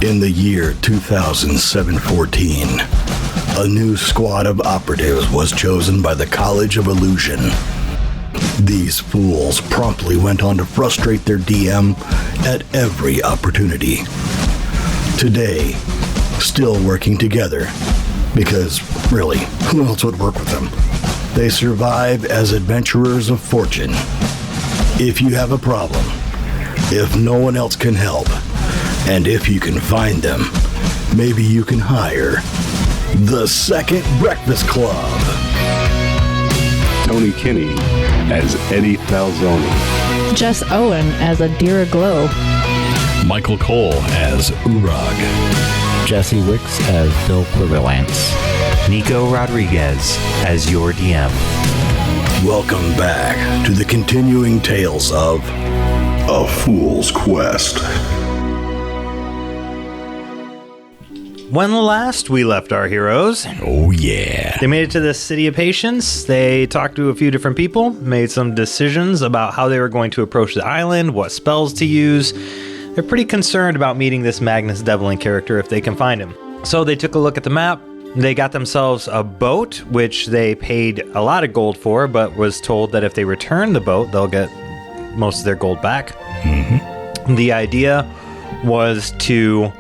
In the year 2714, a new squad of operatives was chosen by the College of Illusion. These fools promptly went on to frustrate their DM at every opportunity. Today, still working together, because really, who else would work with them? They survive as adventurers of fortune. If you have a problem, if no one else can help, and if you can find them, maybe you can hire the Second Breakfast Club. Tony Kinney as Eddie Falzone. Jess Owen as Adira Glow. Michael Cole as Uorag. Jesse Wicks as Bill Quiverlance. Nico Rodriguez as your DM. Welcome back to the continuing tales of A Fool's Quest. When last we left our heroes, Oh, yeah. they made it to the City of Patience. They talked to a few different people, made some decisions about how they were going to approach the island, what spells to use. They're pretty concerned about meeting this Magnus Devlin character if they can find him. So they took a look at the map. They got themselves a boat, which they paid a lot of gold for, but was told that if they return the boat, they'll get most of their gold back. Mm-hmm. The idea was to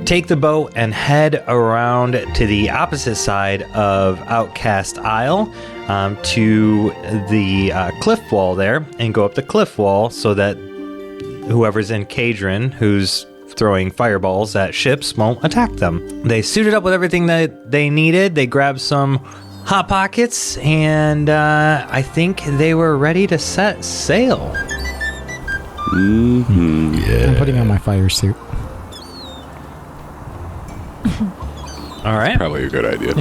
take the boat and head around to the opposite side of Outcast Isle to the cliff wall there and go up the cliff wall so that whoever's in Cadron, who's throwing fireballs at ships, won't attack them. They suited up with everything that they needed. They grabbed some Hot Pockets and I think they were ready to set sail. Mm-hmm. Yeah. I'm putting on my fire suit. All right. Probably a good idea.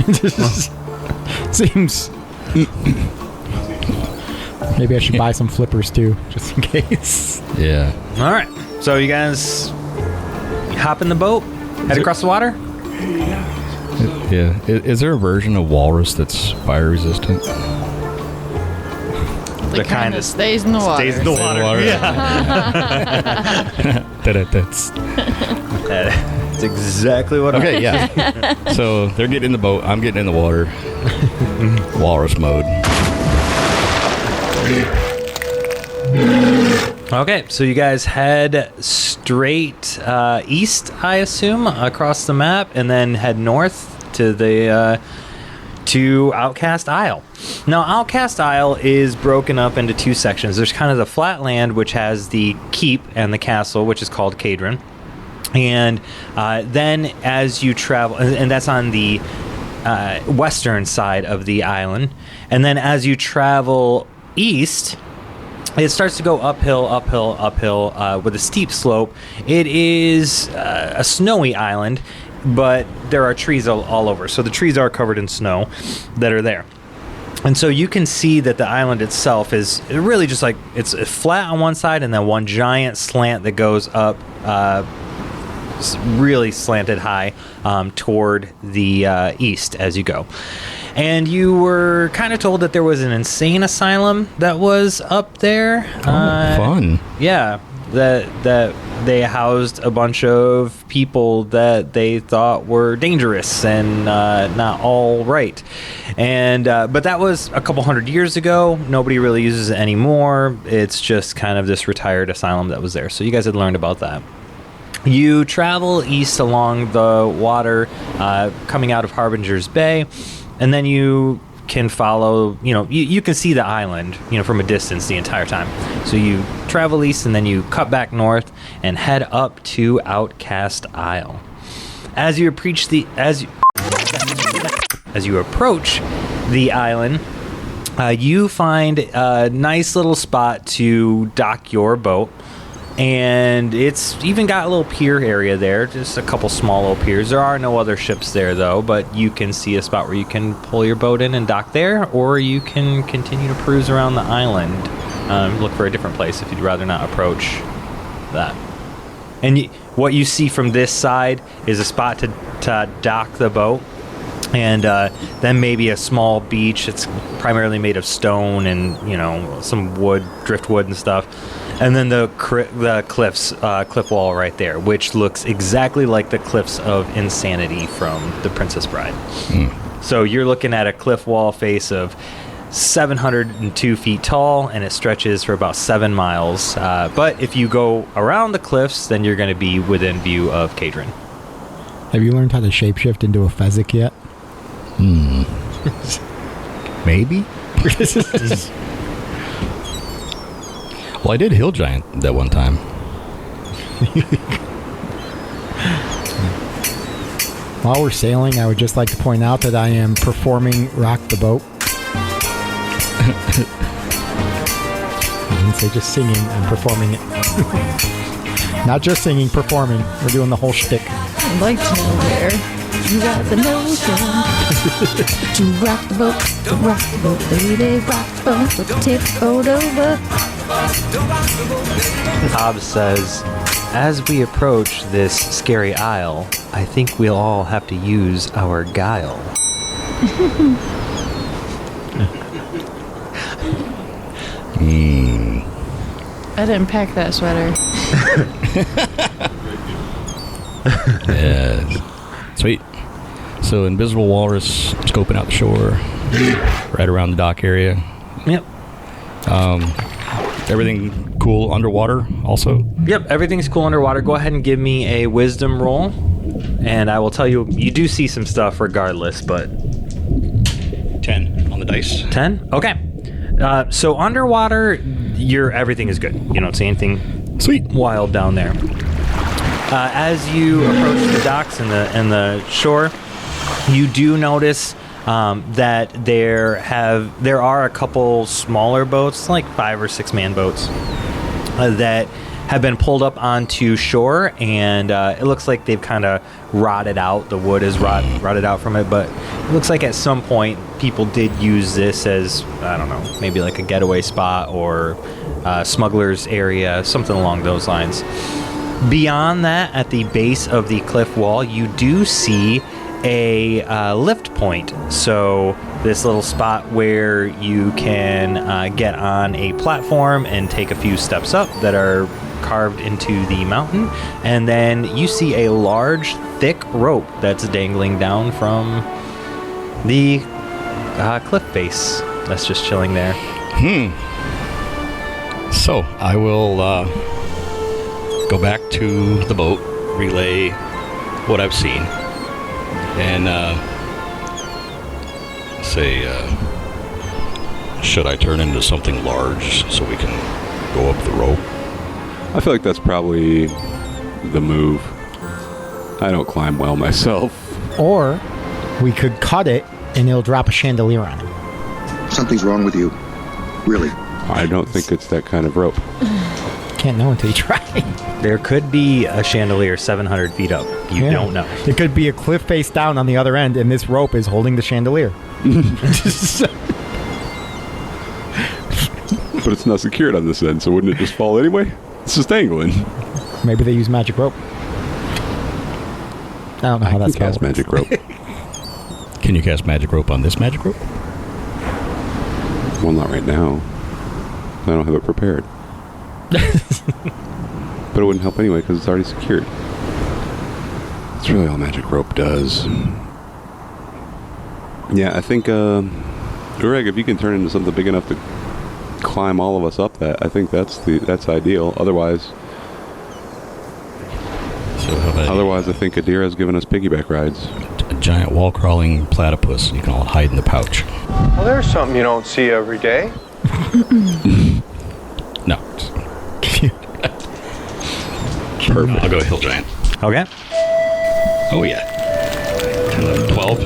Seems. Maybe I should buy some flippers too, just in case. Yeah. All right. So you guys hop in the boat, head across the water. Yeah. Is there a version of walrus that's fire resistant? The kind that stays in the water. Stays in the water. Yeah. That's That's exactly what okay. Yeah. So they're getting in the boat. I'm getting in the water. Walrus mode. Okay, so you guys head straight east, I assume, across the map, and then head north to the to Outcast Isle. Now, Outcast Isle is broken up into two sections. There's kind of the flat land, which has the keep and the castle, which is called Cadron. And then as you travel, and that's on the western side of the island. And then as you travel east, it starts to go uphill with a steep slope. It is a snowy island, but there are trees all over. So the trees are covered in snow that are there. And so you can see that the island itself is really just like, it's flat on one side and then one giant slant that goes up really slanted high toward the east as you go. And you were kind of told that there was an insane asylum that was up there. Fun. Yeah, that they housed a bunch of people that they thought were dangerous and not all right. And but that was a couple hundred years ago. Nobody really uses it anymore. It's just kind of this retired asylum that was there. So you guys had learned about that. You travel east along the water, coming out of Harbinger's Bay, and then you can follow, you can see the island, from a distance the entire time. So you travel east and then you cut back north and head up to Outcast Isle. As you approach the island, you find a nice little spot to dock your boat. And it's even got a little pier area there, just a couple small little piers. There are no other ships there, though, but you can see a spot where you can pull your boat in and dock there, or you can continue to cruise around the island, look for a different place if you'd rather not approach that. And what you see from this side is a spot to dock the boat, and then maybe a small beach. It's primarily made of stone and, some wood, driftwood and stuff. And then the cliff wall right there, which looks exactly like the cliffs of Insanity from The Princess Bride. So you're looking at a cliff wall face of 702 feet tall, and it stretches for about 7 miles. But if you go around the cliffs, then you're going to be within view of Kadron. Have you learned how to shapeshift into a Fezzik yet? Maybe. Well, I did Hill Giant that one time. While we're sailing, I would just like to point out that I am performing Rock the Boat. I didn't say just singing, I'm performing it. Not just singing, performing. We're doing the whole shtick. I'd like to know where you got the notion to rock the boat, baby, rock the boat, with the tip over. Hobbs says, as we approach this scary isle, I think we'll all have to use our guile. I didn't pack that sweater. Yeah. Sweet. So invisible walrus scoping out the shore, right around the dock area. Yep. Everything cool underwater also? Yep, everything's cool underwater. Go ahead and give me a wisdom roll, and I will tell you, you do see some stuff regardless, but... 10 on the dice. 10? Okay. So underwater, everything is good. You don't see anything Sweet. Wild down there. As you approach the docks and the shore, you do notice that there are a couple smaller boats, like 5 or 6 man boats, that have been pulled up onto shore, and it looks like they've kind of rotted out. The wood is rotted out from it, but it looks like at some point people did use this as, I don't know, maybe like a getaway spot or smuggler's area, something along those lines. Beyond that, at the base of the cliff wall, you do see a lift point. So this little spot where you can get on a platform and take a few steps up that are carved into the mountain, and then you see a large, thick rope that's dangling down from the cliff face that's just chilling there. So I will go back to the boat, relay what I've seen, and say, should I turn into something large so we can go up the rope? I feel like that's probably the move. I don't climb well myself. Or we could cut it and it'll drop a chandelier on it. Something's wrong with you. Really. I don't think it's that kind of rope. Can't know until you try. There could be a chandelier 700 feet up. You don't know. It could be a cliff face down on the other end, and this rope is holding the chandelier. But it's not secured on this end, so wouldn't it just fall anyway? It's just dangling. Maybe they use magic rope. I don't know how that's cast magic rope. Can you cast magic rope on this magic rope? Well, not right now. I don't have it prepared. But it wouldn't help anyway because it's already secured. That's really all magic rope does. Yeah, I think Uorag, if you can turn into something big enough to climb all of us up that, I think that's ideal. Otherwise, I think Adira's given us piggyback rides. A giant wall crawling platypus. You can all hide in the pouch. Well, there's something you don't see every day. No. Perfect. I'll go hill giant. Okay. Oh yeah. 10, 11, 12.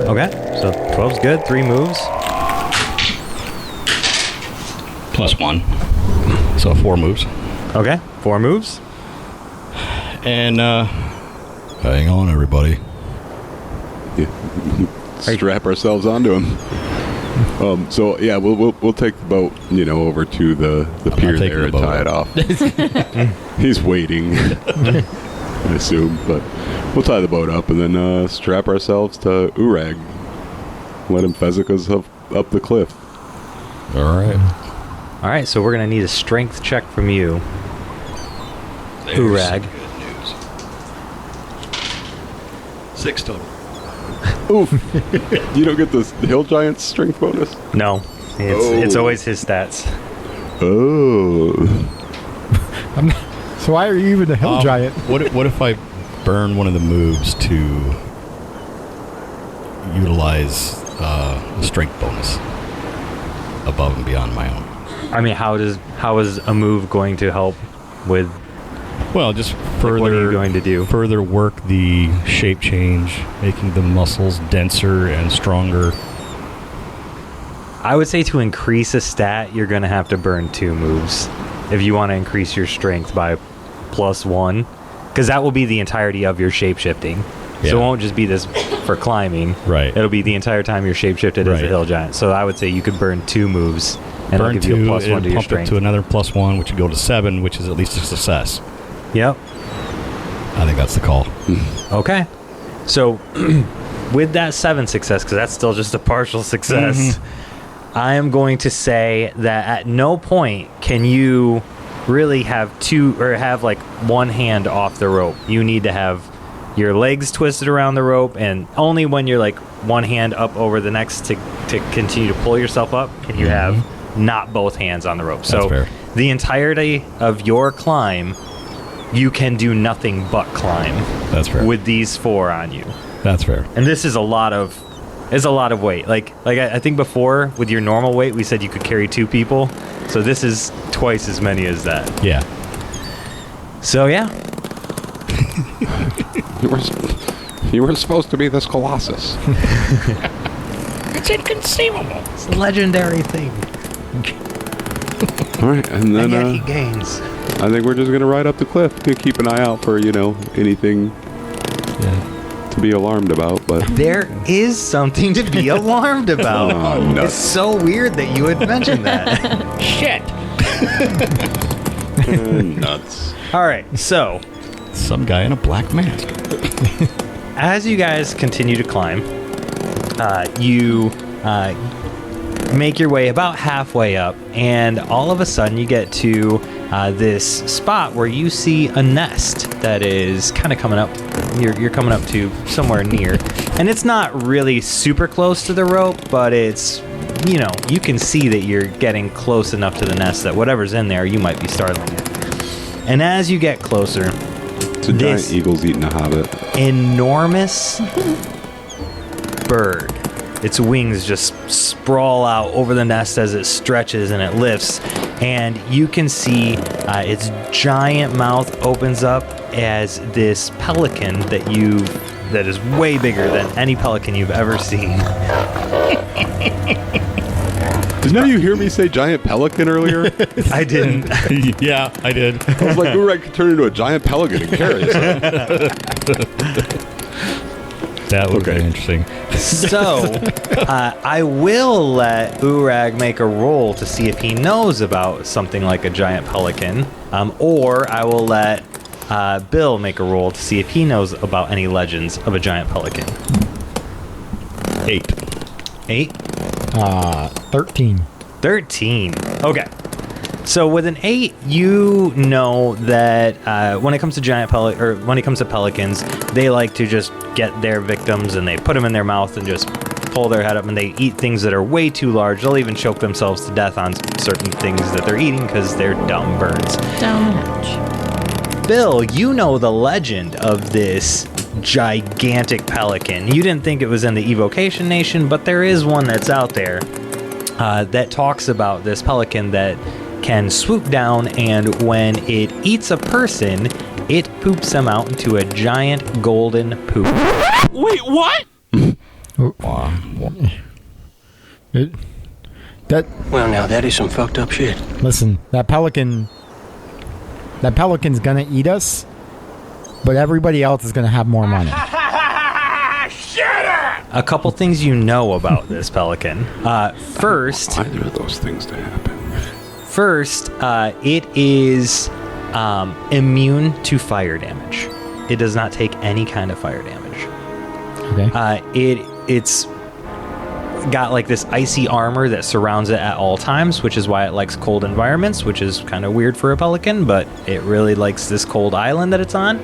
Okay. So 12's good. 3 moves. Plus 1. So 4 moves. Okay. 4 moves. And hang on, everybody. Yeah. Strap ourselves onto him. So yeah, we'll take the boat, over to the pier there and tie it off. He's waiting, I assume, but we'll tie the boat up and then strap ourselves to Uorag. Let him Fezzik us up the cliff. All right. All right, so we're going to need a strength check from you. Uorag. 6 total. Oof. You don't get the hill giant's strength bonus? No. It's always his stats. Oh. So why are you even a hill giant? What if I burn one of the moves to utilize a strength bonus above and beyond my own? I mean, how is a move going to help with? Well, just further. What are you going to do? Further work the shape change, making the muscles denser and stronger. I would say to increase a stat, you're going to have to burn 2 moves if you want to increase your strength by +1, because that will be the entirety of your shape shifting. Yeah. So it won't just be this for climbing. Right. It'll be the entire time you're shape shifted as a hill giant. So I would say you could burn 2 moves and it'll give you a +1 to your pump strength. it to another +1, which would go to 7, which is at least a success. Yep. I think that's the call. Okay. So with that 7 success, because that's still just a partial success, I am going to say that at no point can you really have have one hand off the rope. You need to have your legs twisted around the rope, and only when you're like one hand up over the next to continue to pull yourself up can you have not both hands on the rope. So fair. The entirety of your climb, you can do nothing but climb. That's fair. With these 4 on you. That's fair. And this is a lot of weight. Like I think before with your normal weight, we said you could carry 2 people. So this is twice as many as that. Yeah. So yeah. You were supposed to be this Colossus. It's inconceivable. It's a legendary thing. All right, and then yet he gains. I think we're just gonna ride up the cliff to keep an eye out for anything to be alarmed about. But there is something to be alarmed about. Oh, it's so weird that you would mention that. Shit. Nuts. All right, so some guy in a black mask. As you guys continue to climb, you make your way about halfway up, and all of a sudden you get to this spot where you see a nest that is kind of coming up. You're coming up to somewhere near, and it's not really super close to the rope, but it's, you can see that you're getting close enough to the nest that whatever's in there, you might be startling it. And as you get closer, it's a giant eagle's eating a hobbit. Enormous bird. Its wings just sprawl out over the nest as it stretches and it lifts, and you can see its giant mouth opens up as this pelican that is way bigger than any pelican you've ever seen. Did none of you hear me say giant pelican earlier? I didn't. Yeah, I did. I was like, Uorag could turn into a giant pelican and carry us. That would be interesting. So, I will let Uorag make a roll to see if he knows about something like a giant pelican, or I will let Bill make a roll to see if he knows about any legends of a giant pelican. 8. 13. 13. Okay. So with an 8, you know that when it comes to when it comes to pelicans, they like to just get their victims and they put them in their mouth and just pull their head up, and they eat things that are way too large. They'll even choke themselves to death on certain things that they're eating because they're dumb birds. Down the hatch. Bill, you know the legend of this gigantic pelican. You didn't think it was in the Evocation Nation, but there is one that's out there that talks about this pelican that can swoop down, and when it eats a person, it poops them out into a giant golden poop. Wait, what? Well, now that is some fucked up shit. Listen, that pelican's gonna eat us, but everybody else is gonna have more money. A couple things you know about this pelican. First, either of those things to happen. First, it is immune to fire damage. It does not take any kind of fire damage. Okay. It's got like this icy armor that surrounds it at all times, which is why it likes cold environments, which is kind of weird for a pelican, but it really likes this cold island that it's on.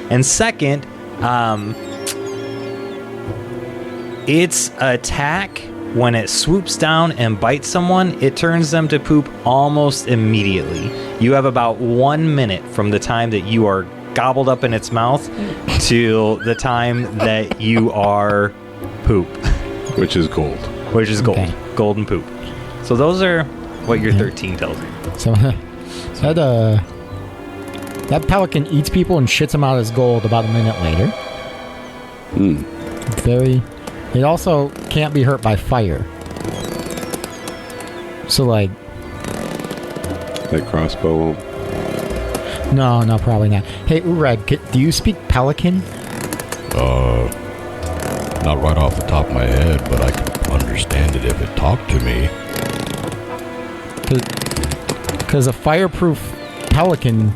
And second, its attack, when it swoops down and bites someone, it turns them to poop almost immediately. You have about 1 minute from the time that you are gobbled up in its mouth till the time that you are poop. Which is gold. Which is gold. Okay. Golden poop. So those are what your 13 tells you. So that pelican eats people and shits them out as gold about a minute later. It also can't be hurt by fire. So like crossbow won't. No, probably not. Hey, Uorag, do you speak pelican? Not right off the top of my head, but I could understand it if it talked to me. Because a fireproof pelican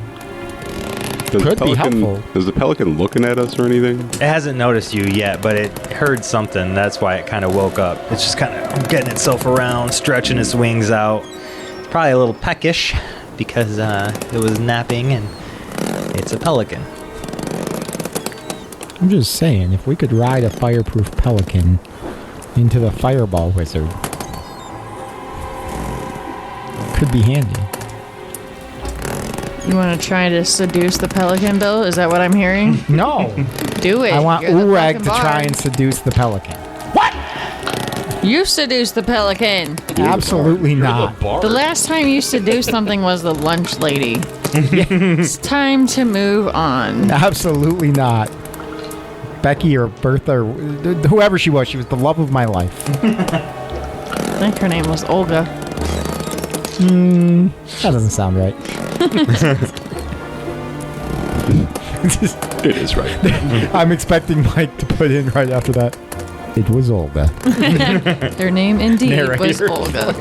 could be helpful. Is the pelican looking at us or anything? It hasn't noticed you yet, but it heard something. That's why it kind of woke up. It's just kind of getting itself around, stretching its wings out. It's probably a little peckish because it was napping, and it's a pelican. I'm just saying, if we could ride a fireproof pelican into the fireball wizard, could be handy. You want to try to seduce the pelican, Bill? Is that what I'm hearing? No. Do it. I want You're the Uorag fucking to try bard. and seduce the pelican. You seduce the pelican. Absolutely not. The last time you seduced something was the lunch lady. It's time to move on. Absolutely not. Becky or Bertha or whoever she was the love of my life. I think her name was Olga. That doesn't sound right. It is right. I'm expecting Mike to put in right after that. It was Olga. Their name indeed was Narrator. Olga.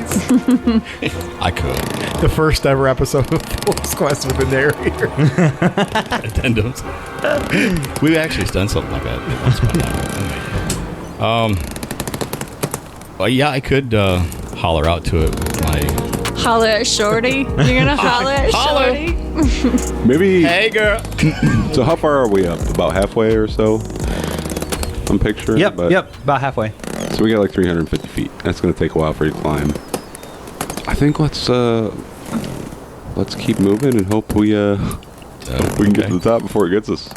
I could. The first ever episode of Fool's Quest with the narrator. Addendums. We've actually done something like that once. Well, yeah, I could holler out to it with my... Holler at Shorty? You're gonna holler at Shorty? Maybe. Hey, girl. So how far are we up? About halfway or so? I'm picturing. Yep, about halfway. So we got like 350 feet. That's going to take a while for you to climb. I think let's keep moving and hope we can get to the top before it gets us.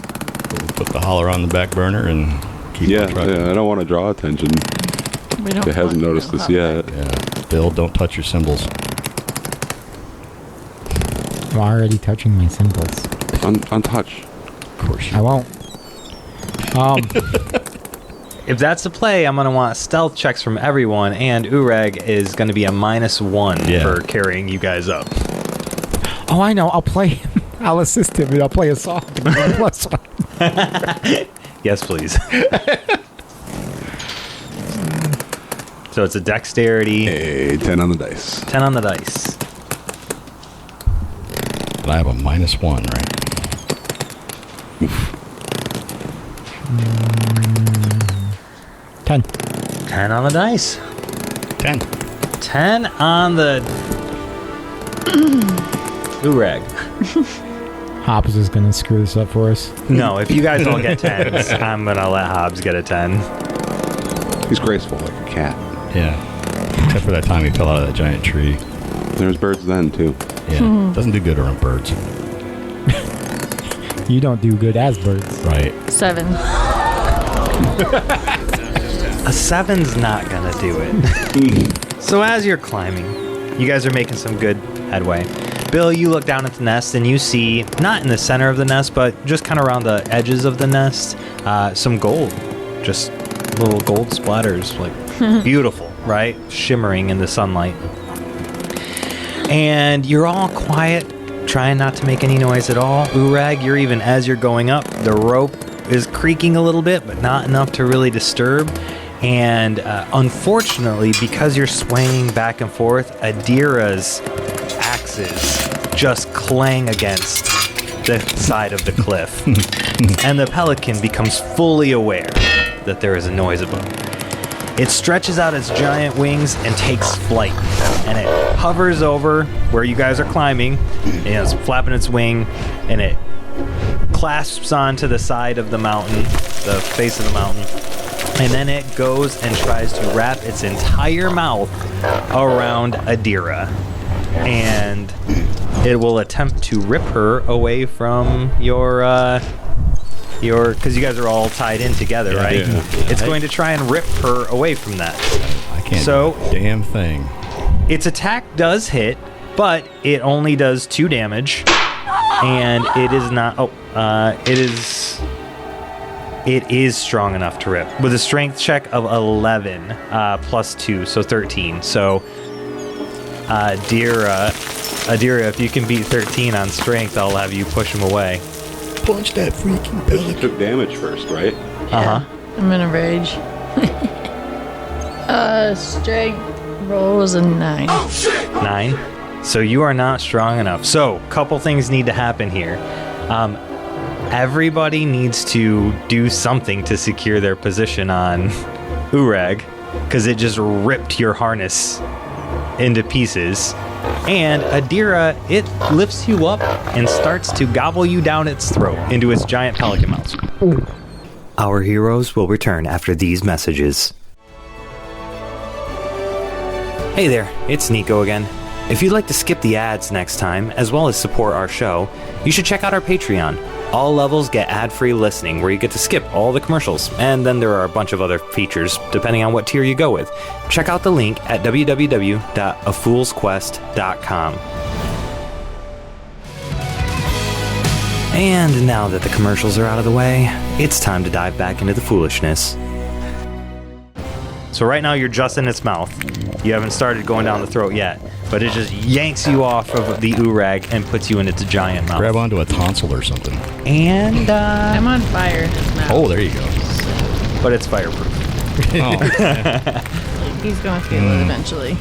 We'll put the holler on the back burner and keep on trucking. Yeah, I don't want to draw attention. It hasn't noticed us yet. Yeah, Bill, don't touch your symbols. I'm already touching my symbols. Untouch. Of course you I won't. If that's the play, I'm going to want stealth checks from everyone, and Uorag is going to be a -1 for carrying you guys up. Oh, I know. I'll play him. I'll assist him, and I'll play a song. +1. Yes, please. So it's a dexterity. Hey, 10 on the dice. 10 on the dice. I have a -1, right? 10. 10 on the dice. 10. 10 on the... Uorag. Hobbs is going to screw this up for us. No, if you guys all get 10s, I'm going to let Hobbs get a 10. He's graceful like a cat. Yeah. Except for that time he fell out of that giant tree. There's birds then, too. Yeah. Doesn't do good around birds. You don't do good as birds. Right. 7. A 7's not going to do it. So as you're climbing, you guys are making some good headway. Bill, you look down at the nest and you see, not in the center of the nest, but just kind of around the edges of the nest, some gold. Just little gold splatters, like beautiful, right? Shimmering in the sunlight. And you're all quiet, trying not to make any noise at all. Uorag, you're even, as you're going up, the rope is creaking a little bit, but not enough to really disturb. And unfortunately, because you're swaying back and forth, Adira's axes just clang against the side of the cliff. And the pelican becomes fully aware that there is a noise above. It stretches out its giant wings and takes flight. And it hovers over where you guys are climbing. And it's flapping its wing. And it clasps onto the side of the mountain, the face of the mountain. And then it goes and tries to wrap its entire mouth around Adira. And it will attempt to rip her away from your because you guys are all tied in together, right? Yeah. It's going to try and rip her away from that. I can't do a damn thing. Its attack does hit, but it only does 2 damage, and it is not. It is strong enough to rip with a strength check of 11 plus 2, so 13. So, Adira, if you can beat 13 on strength, I'll have you push him away. Punch that freaking pelican. It took damage first, right? Yeah, I'm in a rage. Strength roll was a 9. 9. So you are not strong enough. So, couple things need to happen here. Everybody needs to do something to secure their position on Uorag, because it just ripped your harness into pieces. And Adira, it lifts you up and starts to gobble you down its throat into its giant pelican mouth. Our heroes will return after these messages. Hey there, it's Nico again. If you'd like to skip the ads next time, as well as support our show, you should check out our Patreon. All levels get ad-free listening, where you get to skip all the commercials, and then there are a bunch of other features, depending on what tier you go with. Check out the link at www.afoolsquest.com. And now that the commercials are out of the way, it's time to dive back into the foolishness. So right now you're just in its mouth. You haven't started going down the throat yet, but it just yanks you off of the Uorag and puts you in its giant mouth. Grab onto a tonsil or something. And I'm on fire in his mouth. Oh, there you go. But it's fireproof. He's going to feel it eventually.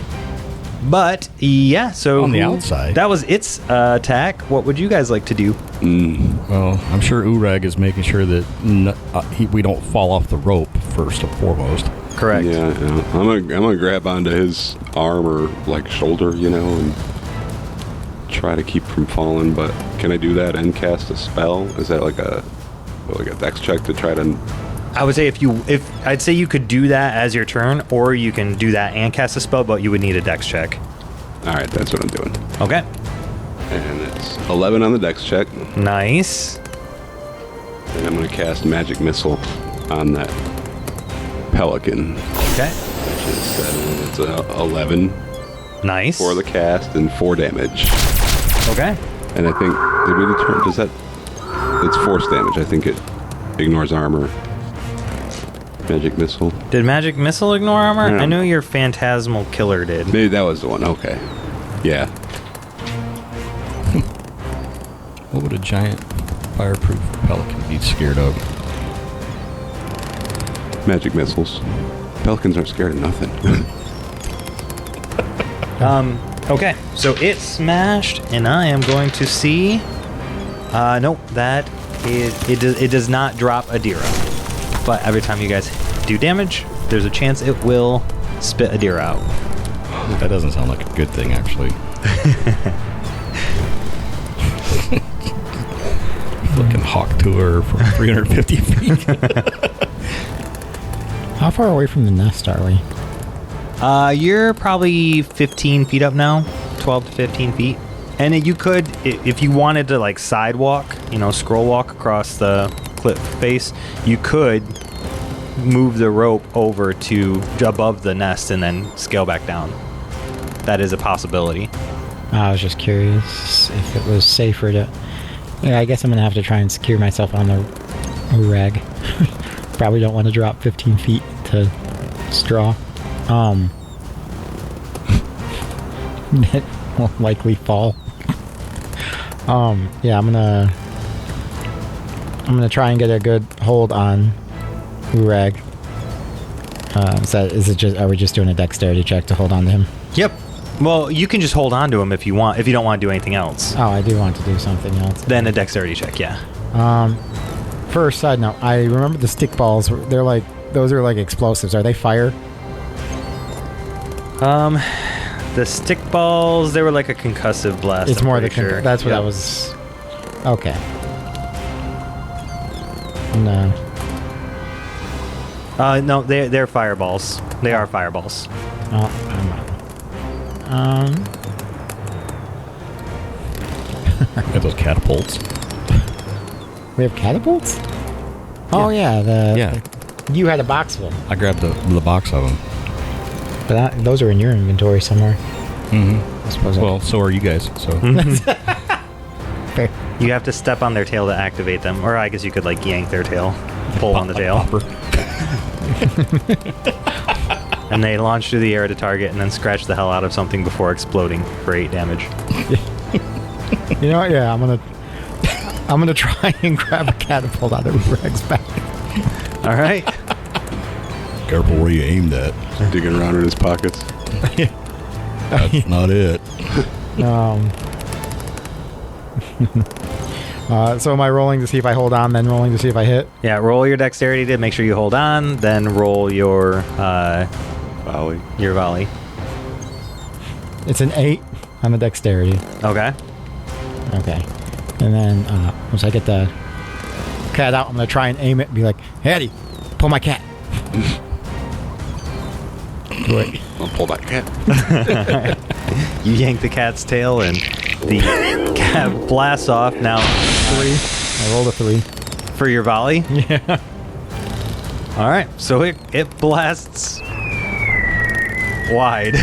But yeah, so on the outside, that was its attack. What would you guys like to do? Well, I'm sure Uorag is making sure that we don't fall off the rope first and foremost. Correct. Yeah. I'm gonna grab onto his arm or like shoulder, and try to keep from falling. But can I do that and cast a spell? Is that like a dex check to try to? I would say if I'd say you could do that as your turn, or you can do that and cast a spell, but you would need a dex check. All right, that's what I'm doing. Okay. And it's 11 on the dex check. Nice. And I'm gonna cast magic missile on that pelican. Okay. Which is 7. It's 11. Nice. For the cast and 4 damage. Okay. And I think did we determine? It's force damage. I think it ignores armor. Magic missile. Did magic missile ignore armor? Yeah. I know your phantasmal killer did. Maybe that was the one. Okay. Yeah. What would a giant fireproof pelican be scared of? Magic missiles. Pelicans aren't scared of nothing. Okay, so it smashed, and I am going to see. Nope, it does not drop Adira. But every time you guys do damage, there's a chance it will spit Adira out. That doesn't sound like a good thing, actually. Fucking hawk to her from 350 feet. How far away from the nest are we? You're probably 15 feet up now, 12 to 15 feet. And you could, if you wanted to like sidewalk, scroll walk across the cliff face, you could move the rope over to above the nest and then scale back down. That is a possibility. I was just curious if it was safer to... Yeah, I guess I'm going to have to try and secure myself on the Uorag. Probably don't want to drop 15 feet to straw. It will likely fall. Yeah, I'm gonna try and get a good hold on Uorag. Are we just doing a dexterity check to hold on to him? Yep. Well, you can just hold on to him if you want. If you don't want to do anything else. Oh, I do want to do something else. Then a dexterity check, yeah. First, side note, I remember the stick balls. Those are like explosives. Are they fire? The stick balls, they were like a concussive blast. It's I'm more the pretty sure. that's what I was. Okay. No. No, they're fireballs. They are fireballs. Oh, We have those catapults. we have catapults? Oh yeah, you had a box of them. I grabbed the box of them. But those are in your inventory somewhere. Mm-hmm. I suppose. Well, so are you guys. So. Fair. You have to step on their tail to activate them, or I guess you could like yank their tail, pull on the tail, and they launch through the air at a target and then scratch the hell out of something before exploding for 8 damage. You know what? Yeah, I'm gonna try and grab a catapult out of Uorag's back. All right. Careful where you aimed at. Digging around in his pockets. That's not it. So am I rolling to see if I hold on, then rolling to see if I hit? Yeah, roll your dexterity to make sure you hold on, then roll your volley. Your volley. It's an 8 on the dexterity. Okay. Okay. And then once I get the cat out, I'm going to try and aim it and be like, hey, Eddie, pull my cat. Wait. I'll pull that cat. You yank the cat's tail and the cat blasts off. Now 3. I rolled a 3. For your volley? Yeah. All right. So it blasts wide.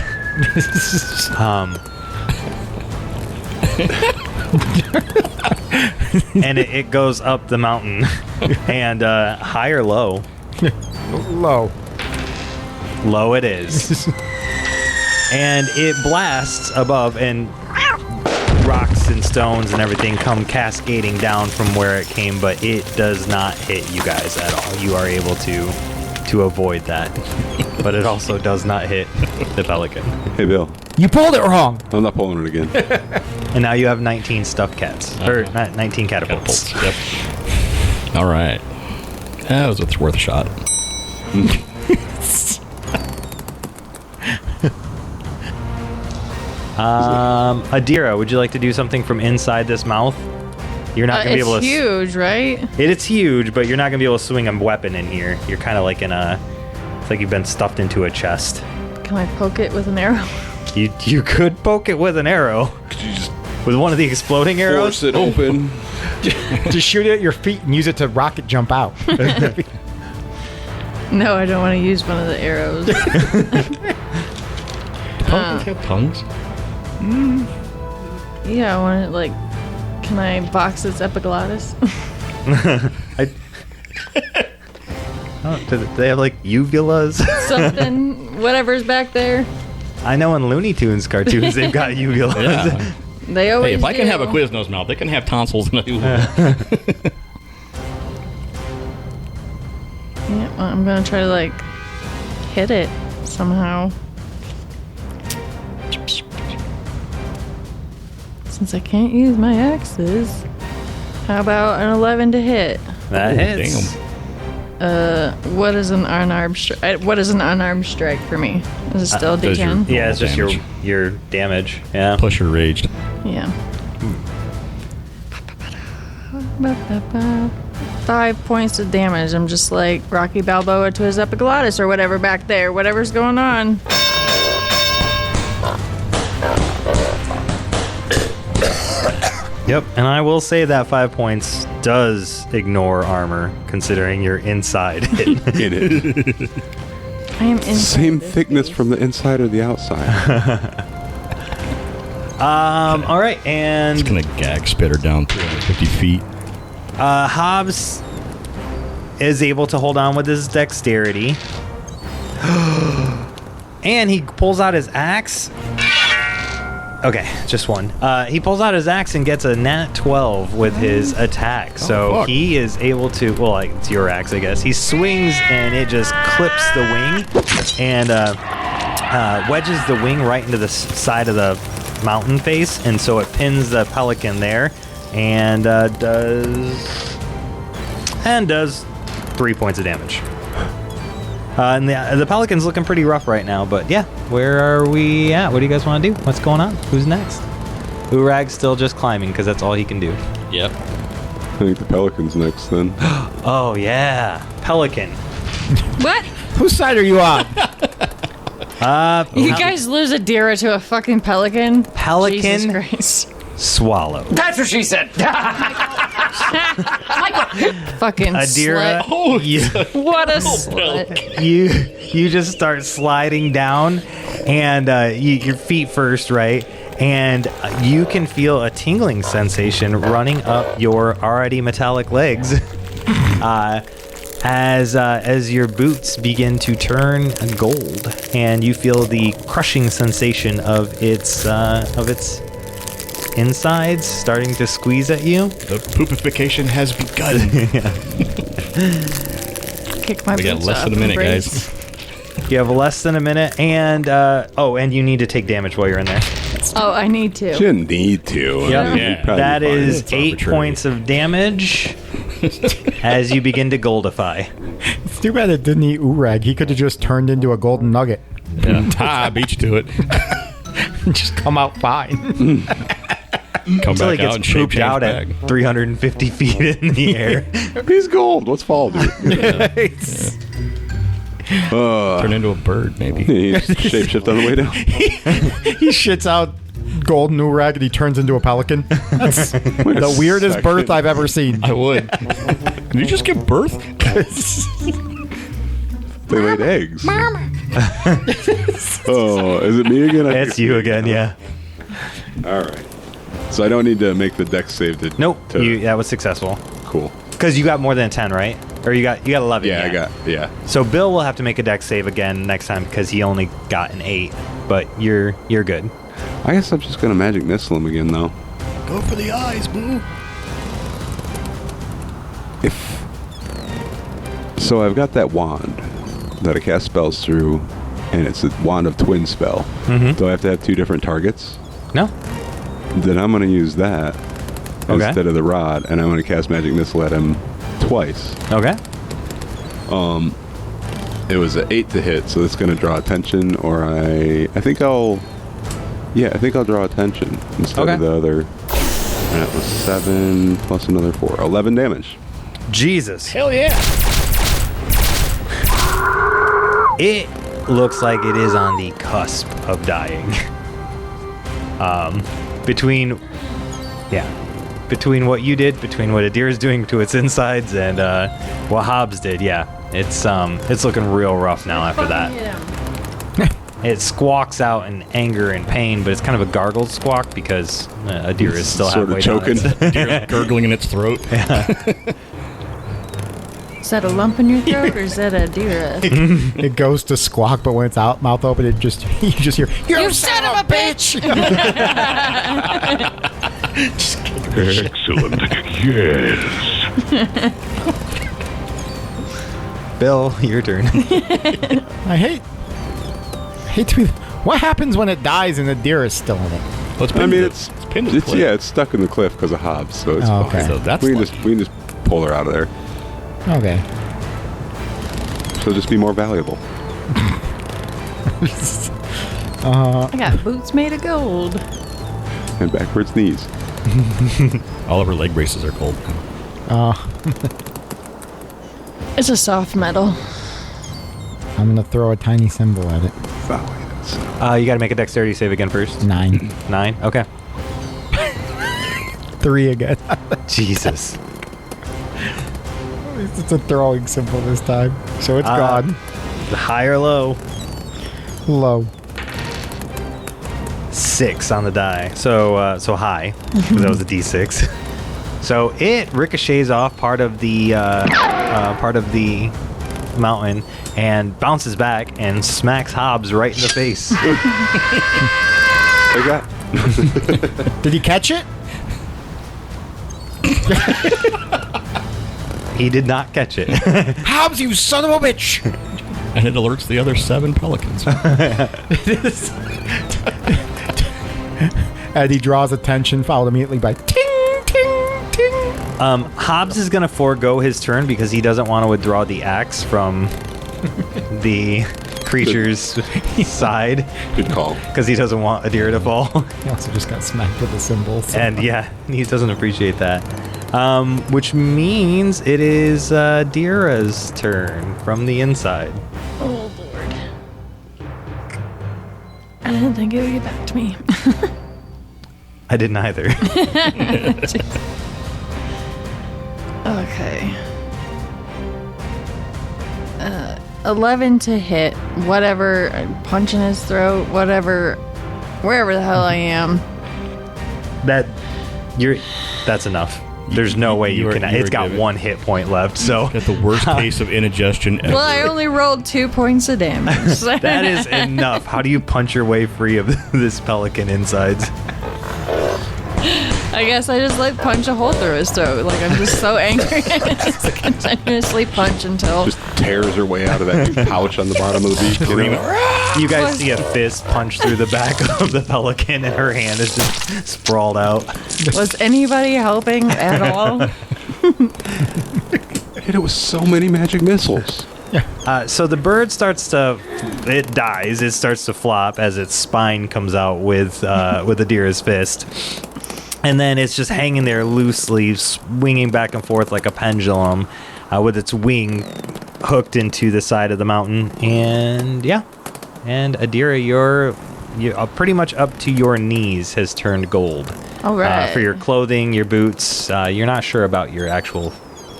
And it goes up the mountain. And high or low? Low. Low it is. And it blasts above, and rocks and stones and everything come cascading down from where it came, but it does not hit you guys at all. You are able to avoid that. But it also does not hit the pelican. Hey, Bill. You pulled it wrong. I'm not pulling it again. And now you have 19 stuffed cats. Or 19 catapults. Yep. All right. That was worth a shot. Adira, would you like to do something from inside this mouth? You're not gonna be able to. It's huge, right? It's huge, but you're not gonna be able to swing a weapon in here. You're kind of like in a. It's like you've been stuffed into a chest. Can I poke it with an arrow? You could poke it with an arrow. With one of the exploding arrows. Force it open. Just shoot it at your feet and use it to rocket jump out. No, I don't want to use one of the arrows. Pumpkins have tongues? Yeah, I want to, like, can I box its epiglottis? Do they have like uvulas? Something, whatever's back there. I know in Looney Tunes cartoons they've got uvulas. Yeah. They always Hey, if I can do. have a Quiznos mouth, they can have tonsils and a uvula. Yeah, well, I'm gonna try to like hit it somehow. Since I can't use my axes, how about an 11 to hit? That hits. Damn. What is an unarmed strike? What is an unarmed strike for me? Is it still does your- D10? Yeah, it's just Damage. your damage. Yeah. Plus you're raged. Yeah. 5 points of damage. I'm just like Rocky Balboa to his epiglottis or whatever back there. Whatever's going on. Yep. And I will say that 5 points does ignore armor, considering you're inside it. In it. I am inside Same this thickness base. from the inside or the outside. All right, and It's going to gag spitter down 350 feet. Hobbs is able to hold on with his dexterity. And he pulls out his axe. Okay, just one. He pulls out his axe and gets a nat 12 with his attack. So fuck. he is able to, well, like, it's your axe, I guess. He swings and it just clips the wing and wedges the wing right into the side of the mountain face. And so it pins the pelican there and does 3 points of damage. And the Pelican's looking pretty rough right now, but yeah, where are we at? What do you guys want to do? What's going on? Who's next? Uorag's still just climbing because that's all he can do. Yep. I think the Pelican's next then. Oh, yeah. Pelican. What? Whose side are you on? You guys lose Adira to a fucking pelican? Pelican Jesus Christ. swallow. That's what she said. Fucking Adira, slut. What a slut. You just start sliding down, and your feet first, right? And you can feel a tingling sensation running up your already metallic legs as your boots begin to turn gold, and you feel the crushing sensation of its insides starting to squeeze at you. The poopification has begun. Kick my We got boots less off than a minute, and guys. You have less than a minute, and and you need to take damage while you're in there. Oh, I need to. You didn't need to. Yep. you'd probably That be fine. is It's 8 arbitrary. points of damage as you begin to goldify. It's too bad it didn't eat Uorag. He could have just turned into a golden nugget. Yeah. I beat you to it. Just come out fine. Come Until he back out gets and shape pooped change out back. at 350 feet in the air. He's gold. What's fall do? Turn into a bird, maybe. He shapeshift on the way down. He shits out golden Uorag and he turns into a pelican. That's the weirdest birth I've ever seen. I would. Did you just give birth? They laid eggs. Oh, is it me again? It's you again, yeah. All right. So I don't need to make the dex save to... Nope, to- that was successful. Cool. Because you got more than 10, right? Or you got 11. Yeah, yeah. So Bill will have to make a dex save again next time because he only got an 8. But you're good. I guess I'm just going to magic missile him again, though. Go for the eyes, boo. So I've got that wand that I cast spells through, and it's a wand of twin spell. Mm-hmm. Do I have to have 2 different targets? No. Then I'm going to use that instead of the rod, and I'm going to cast magic missile at him twice. Okay. It was an 8 to hit, so it's going to draw attention, or I think I'll draw attention instead of the other. And that was 7 plus another 4. 11 damage. Jesus. Hell yeah. It looks like it is on the cusp of dying. Between what you did, between what Adira's doing to its insides, and what Hobbs did, it's looking real rough now after that. It squawks out in anger and pain, but it's kind of a gargled squawk because Adira is still sort halfway of choking. down. Gurgling in its throat. Is that a lump in your throat or is that Adira? It goes to squawk, but when it's out, mouth open, you just hear, "You son of a bitch!" Excellent. Yes. Bill, your turn. I hate to be. What happens when it dies and the deer is still in it? Well, it's pinned it's pinned to the cliff. it's stuck in the cliff because of Hobbs, so it's Oh, fine. okay. So that's we can lucky. just pull her out of there. Okay. She'll just be more valuable. I got boots made of gold. And backwards knees. All of her leg braces are cold. It's a soft metal. I'm gonna throw a tiny symbol at it. You got to make a dexterity save again first. 9. 9? Okay. 3 again. Jesus. It's a throwing symbol this time, so it's gone. High or low? Low. 6 on the die. So high. 'Cause that was a D6. So it ricochets off part of the mountain and bounces back and smacks Hobbs right in the face. I got. Did he catch it? He did not catch it. Hobbs, you son of a bitch! And it alerts the other 7 pelicans. And he draws attention, followed immediately by ting, ting, ting. Hobbs is going to forego his turn because he doesn't want to withdraw the axe from the creature's side. Good call. Because he doesn't want Adira to fall. He also just got smacked with a cymbal. So. And yeah, he doesn't appreciate that. Which means it is Adira's turn from the inside. Oh, Lord. I didn't think it would get back to me. I didn't either. Okay. 11 to hit. Whatever. Punch in his throat. Whatever. Wherever the hell I am. That's enough. There's no way you can. It's got 1 hit point left, so. Got the worst case of indigestion ever. Well, I only rolled 2 points of damage. That is enough. How do you punch your way free of this pelican insides? I guess I just punch a hole through his throat. I'm just so angry. I just continuously punch until. Just tears her way out of that pouch on the bottom of the beak. You guys see a fist punch through the back of the pelican, and her hand is just sprawled out. Was anybody helping at all? Hit it with so many magic missiles. So the bird it dies. It starts to flop as its spine comes out with Adira's fist. And then it's just hanging there loosely, swinging back and forth like a pendulum, with its wing hooked into the side of the mountain. And yeah, and Adira, you're pretty much up to your knees has turned gold. All right. For your clothing, your boots. You're not sure about your actual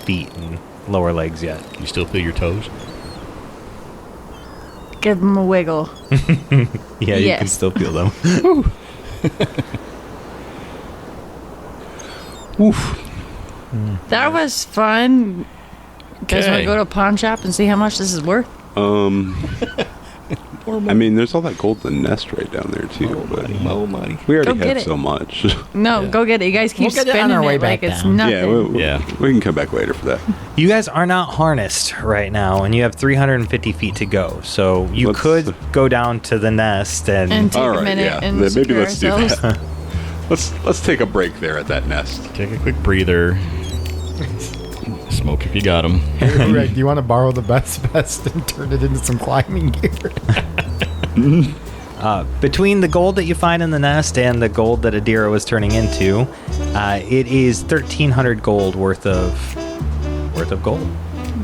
feet and lower legs yet. You still feel your toes? Give them a wiggle. Yeah, you can still feel them. Oof. That was fun. You guys want to go to a pawn shop and see how much this is worth? I mean, there's all that gold in the nest right down there, too. More money. We already have so much. No, go get it. You guys keep spinning it like it's nothing. We can come back later for that. You guys are not harnessed right now, and you have 350 feet to go. So you could go down to the nest and take a minute and maybe let's do ourselves. that. Let's take a break there at that nest. Take a quick breather. Smoke if you got them. Hey, Greg, do you want to borrow the best and turn it into some climbing gear? Between the gold that you find in the nest and the gold that Adira was turning into, it is 1,300 gold worth of gold.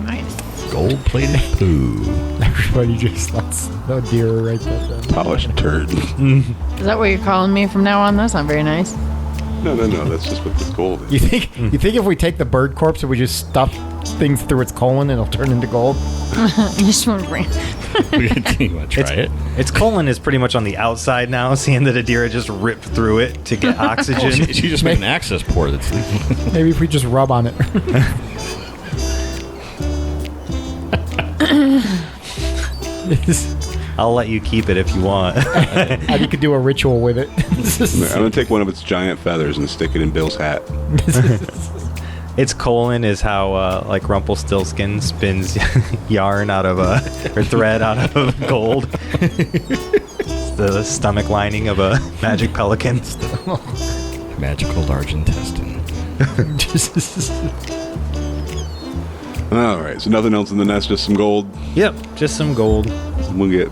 Nice. Gold-plated poo. Everybody just lets Adira write that down. Polished turd. Is that what you're calling me from now on? That's not very nice. No. That's just what this gold is. You think if we take the bird corpse and we just stuff things through its colon, it'll turn into gold? You just want to bring. You want to try it? Its colon is pretty much on the outside now, seeing that Adira just ripped through it to get oxygen. She just made an access port. Maybe if we just rub on it. I'll let you keep it if you want. You could do a ritual with it. I'm going to take one of its giant feathers and stick it in Bill's hat. Its colon is how Rumpelstiltskin spins yarn out of or thread out of gold. It's the stomach lining of a magic pelican. Magical large intestine. All right, so nothing else in the nest, just some gold. Yep, just some gold. We'll get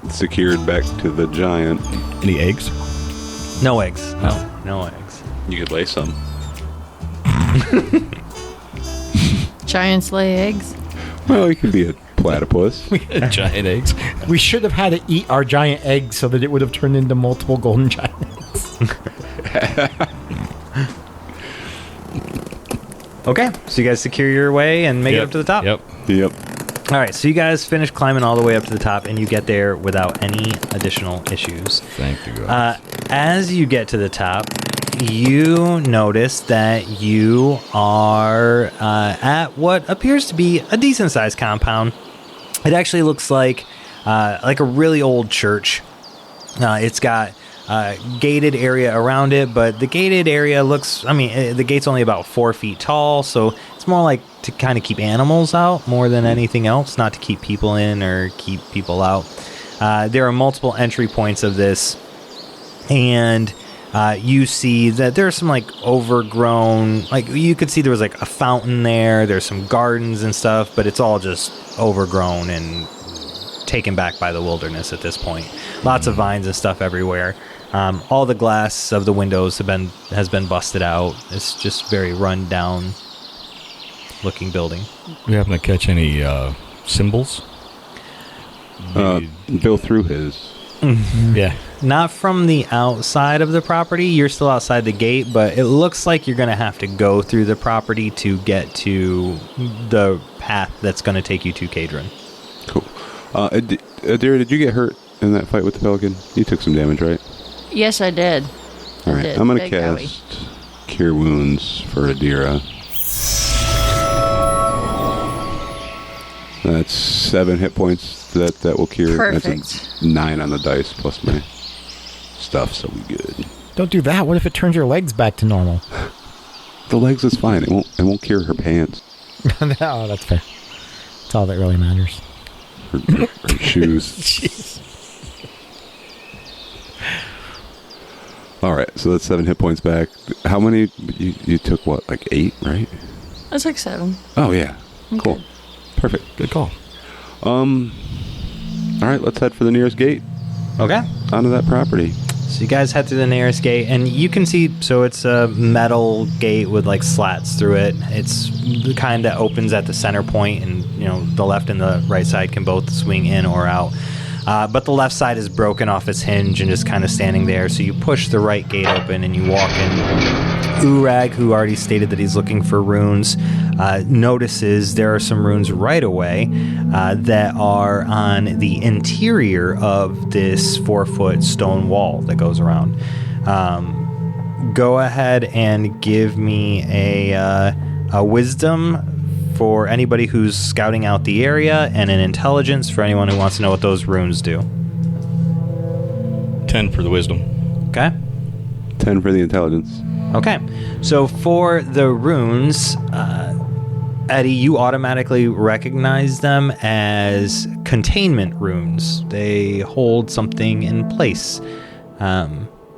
secured back to the giant. Any eggs? No eggs. No eggs. You could lay some. Giants lay eggs. Well, it could be a platypus. Giant eggs. We should have had to eat our giant eggs so that it would have turned into multiple golden giants. Okay, so you guys secure your way and make it up to the top? Yep. All right, so you guys finish climbing all the way up to the top, and you get there without any additional issues. Thank you, God. As you get to the top, you notice that you are at what appears to be a decent-sized compound. It actually looks like a really old church. It's got gated area around it, but the gated area looks, the gate's only about 4 feet tall, so it's more like to kind of keep animals out more than anything else, not to keep people in or keep people out. There are multiple entry points of this, and You see that there's some like overgrown, like you could see there was like a fountain there. There's some gardens and stuff, but it's all just overgrown and taken back by the wilderness at this point. Lots of vines and stuff everywhere. All the glass of the windows has been busted out. It's just very run down looking building. We happen to catch any symbols? Bill threw his. Yeah. Not from the outside of the property. You're still outside the gate, but it looks like you're going to have to go through the property to get to the path that's going to take you to Cadron. Cool. Adira, did you get hurt in that fight with the pelican? You took some damage, right? Yes, I did. All right. I'm going to cast Cure Wounds for Adira. That's 7 hit points that will cure. Perfect. That's a 9 on the dice plus my stuff, so we good. Don't do that. What if it turns your legs back to normal? The legs is fine. It won't cure her pants. Oh, that's fair. That's all that really matters. Her shoes. Jeez. All right, so that's 7 hit points back. How many? You took what, like 8, right? I took 7. Oh yeah, Okay. Cool, perfect, good call. All right, let's head for the nearest gate. Okay. Onto that property. So you guys head through the nearest gate, and you can see, so it's a metal gate with like slats through it. It's the kind that opens at the center point, and the left and the right side can both swing in or out. But the left side is broken off its hinge and just kind of standing there. So you push the right gate open and you walk in. Uorag, who already stated that he's looking for runes, notices there are some runes right away that are on the interior of this 4-foot stone wall that goes around. Go ahead and give me a wisdom for anybody who's scouting out the area, and an intelligence for anyone who wants to know what those runes do. 10 for the wisdom. Okay. 10 for the intelligence. Okay. So for the runes, Eddie, you automatically recognize them as containment runes. They hold something in place.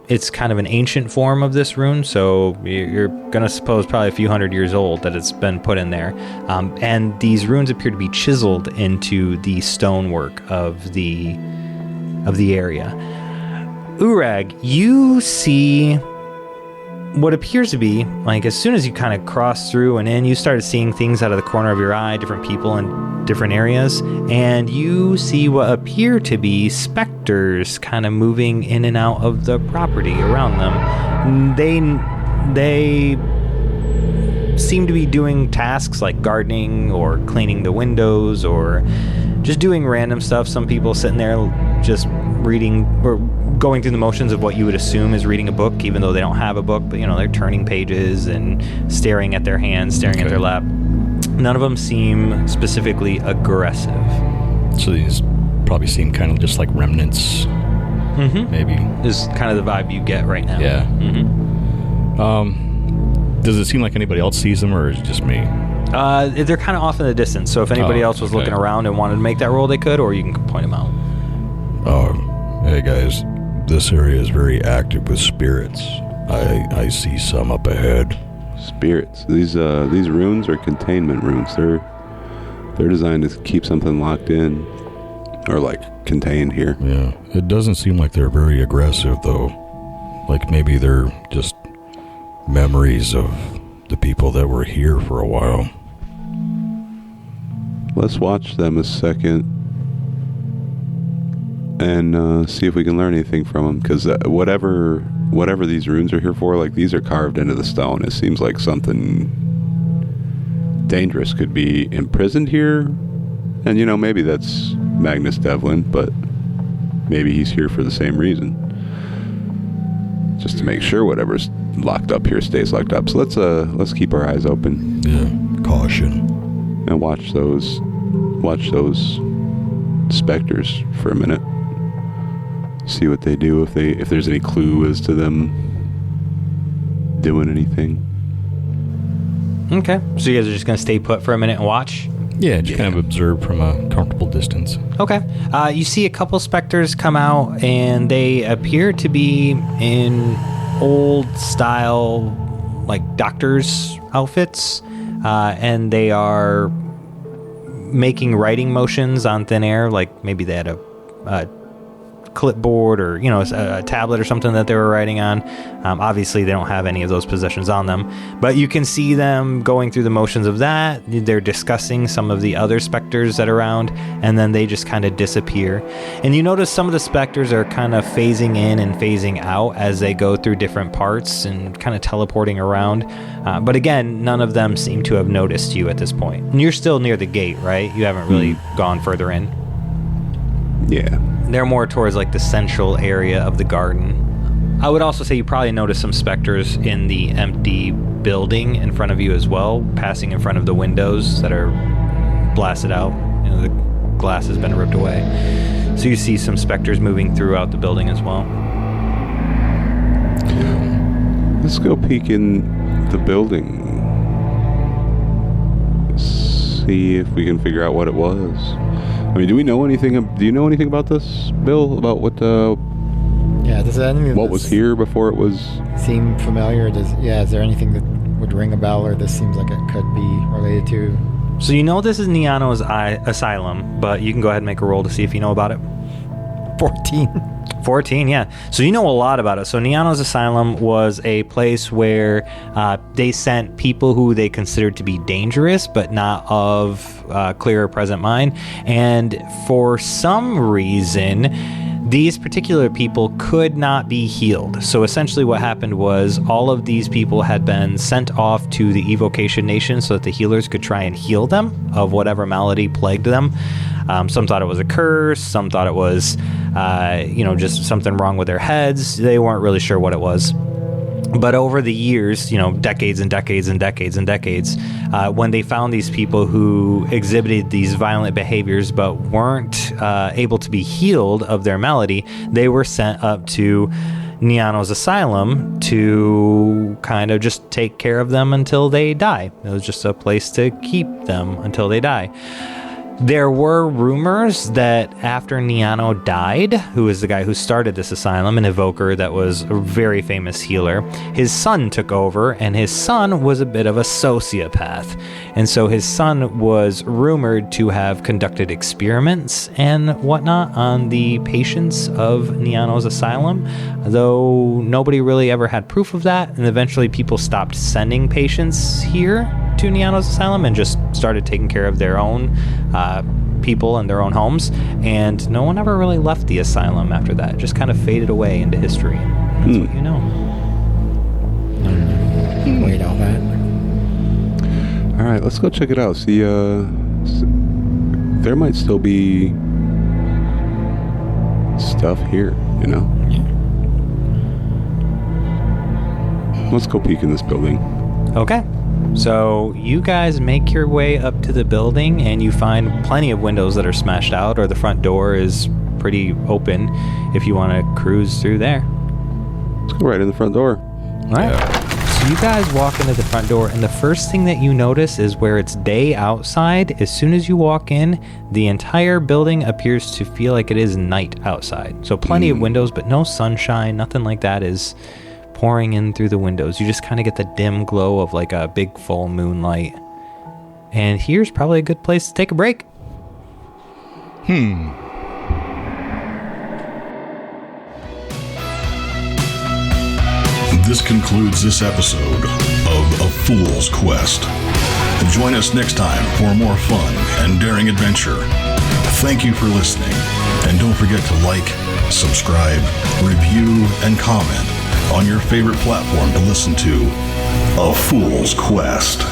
It's kind of an ancient form of this rune, so you're going to suppose probably a few hundred years old that it's been put in there. And these runes appear to be chiseled into the stonework of the area. Uorag, you see what appears to be, like, as soon as you kind of cross through and in, you started seeing things out of the corner of your eye, different people in different areas, and you see what appear to be specters kind of moving in and out of the property around them. They seem to be doing tasks like gardening or cleaning the windows or just doing random stuff. Some people sitting there just reading or going through the motions of what you would assume is reading a book, even though they don't have a book, but they're turning pages and staring at their hands, staring at their lap. None of them seem specifically aggressive. So these probably seem kind of just like remnants. Mm-hmm. Maybe is kind of the vibe you get right now. Yeah. Mm-hmm. Does it seem like anybody else sees them, or is it just me? They're kind of off in the distance, so if anybody else was looking around and wanted to make that roll, they could, or you can point them out. Hey guys, this area is very active with spirits. I see some up ahead. Spirits. These runes are containment runes. They're designed to keep something locked in, or like contained here. Yeah, it doesn't seem like they're very aggressive though. Like maybe they're just memories of the people that were here for a while. Let's watch them a second and see if we can learn anything from them, because whatever these runes are here for, like, these are carved into the stone. It seems like something dangerous could be imprisoned here, and maybe that's Magnus Devlin, but maybe he's here for the same reason, just to make sure whatever's locked up here stays locked up. So let's keep our eyes open. Yeah, caution, and watch those specters for a minute. See what they do, if there's any clue as to them doing anything. Okay, so you guys are just gonna stay put for a minute and watch? Yeah, just kind of observe from a comfortable distance. Okay. You see a couple specters come out, and they appear to be in old style, like doctor's outfits, and they are making writing motions on thin air, like maybe they had a clipboard or a tablet or something that they were writing on. Obviously they don't have any of those possessions on them, but you can see them going through the motions of that. They're discussing some of the other specters that are around, and then they just kind of disappear. And you notice some of the specters are kind of phasing in and phasing out as they go through different parts and kind of teleporting around, but again, none of them seem to have noticed you at this point. And you're still near the gate, right? You haven't really gone further in. Yeah. They're more towards like the central area of the garden. I would also say you probably notice some specters in the empty building in front of you as well, passing in front of the windows that are blasted out. The glass has been ripped away. So you see some specters moving throughout the building as well. Let's go peek in the building. See if we can figure out what it was. I mean, do you know anything about this, Bill? About what does anything what was here before it was seem familiar? Is there anything that would ring a bell, or this seems like it could be related to? So you know this is Niano's asylum, but you can go ahead and make a roll to see if you know about it. 14, yeah. So you know a lot about it. So Niano's Asylum was a place where they sent people who they considered to be dangerous, but not of clear or present mind. And for some reason, these particular people could not be healed. So essentially what happened was all of these people had been sent off to the Evocation Nation so that the healers could try and heal them of whatever malady plagued them. Some thought it was a curse. Some thought it was, just something wrong with their heads. They weren't really sure what it was. But over the years, decades and decades and decades and decades, when they found these people who exhibited these violent behaviors but weren't able to be healed of their malady, they were sent up to Niano's Asylum to kind of just take care of them until they die. It was just a place to keep them until they die. There were rumors that after Niano died, who is the guy who started this asylum, an evoker that was a very famous healer, his son took over, and his son was a bit of a sociopath. And so his son was rumored to have conducted experiments and whatnot on the patients of Niano's asylum, though nobody really ever had proof of that, and eventually people stopped sending patients here to Niano's Asylum and just started taking care of their own people in their own homes, and no one ever really left the asylum after that. It just kind of faded away into history. That's what you know. Wait on that. All right, let's go check it out. See, there might still be stuff here, Yeah. Let's go peek in this building. Okay. So you guys make your way up to the building, and you find plenty of windows that are smashed out, or the front door is pretty open if you want to cruise through there. Let's go right in the front door. All right. So you guys walk into the front door, and the first thing that you notice is where it's day outside. As soon as you walk in, the entire building appears to feel like it is night outside. So plenty of windows, but no sunshine, nothing like that is pouring in through the windows. You just kind of get the dim glow of like a big full moonlight. And here's probably a good place to take a break. This concludes this episode of A Fool's Quest. Join us next time for more fun and daring adventure. Thank you for listening, and don't forget to like, subscribe, review, and comment on your favorite platform to listen to A Fool's Quest.